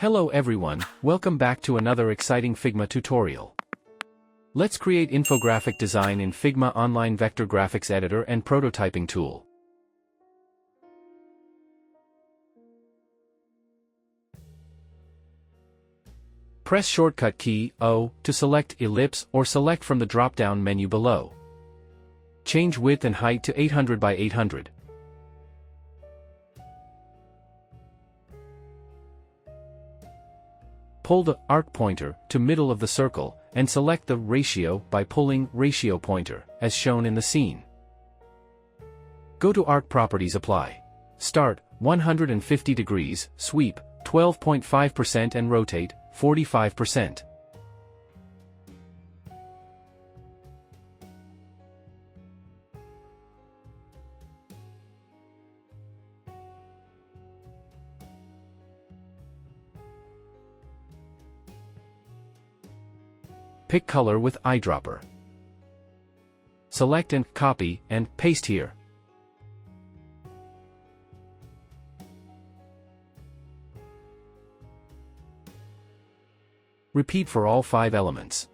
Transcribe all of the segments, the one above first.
Hello everyone, welcome back to another exciting Figma tutorial. Let's create infographic design in Figma Online Vector Graphics Editor and Prototyping Tool. Press shortcut key O to select ellipse or select from the drop-down menu below. Change width and height to 800 by 800. Pull the arc pointer to middle of the circle, and select the ratio by pulling ratio pointer, as shown in the scene. Go to Arc Properties Apply. Start, 150 degrees, sweep, 12.5% and rotate, 45%. Pick color with eyedropper. Select and copy and paste here. Repeat for all 5 elements.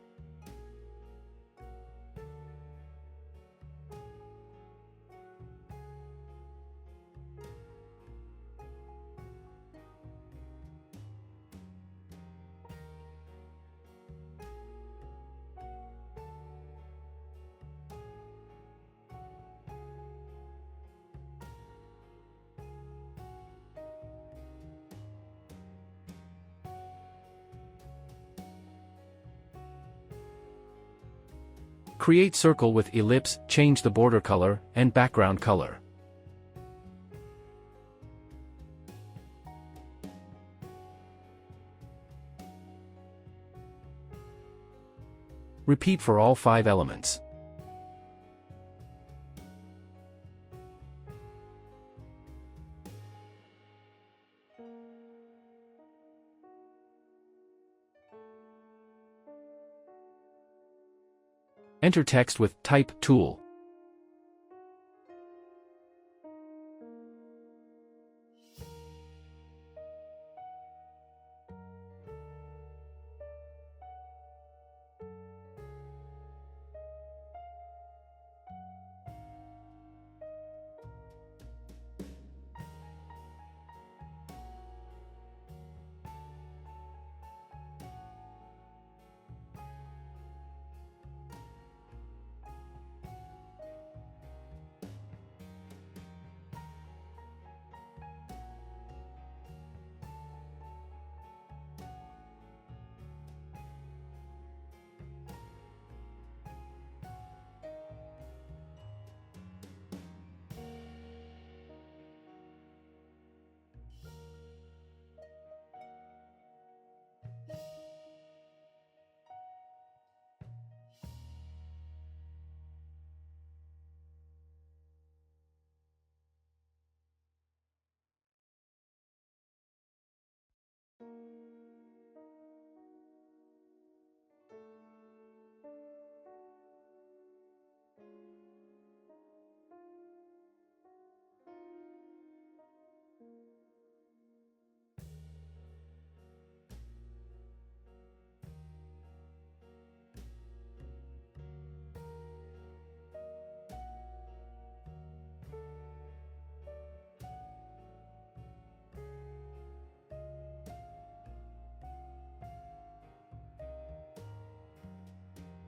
Create circle with ellipse, change the border color, and background color. Repeat for all 5 elements. Enter text with Type tool.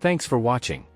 Thanks for watching.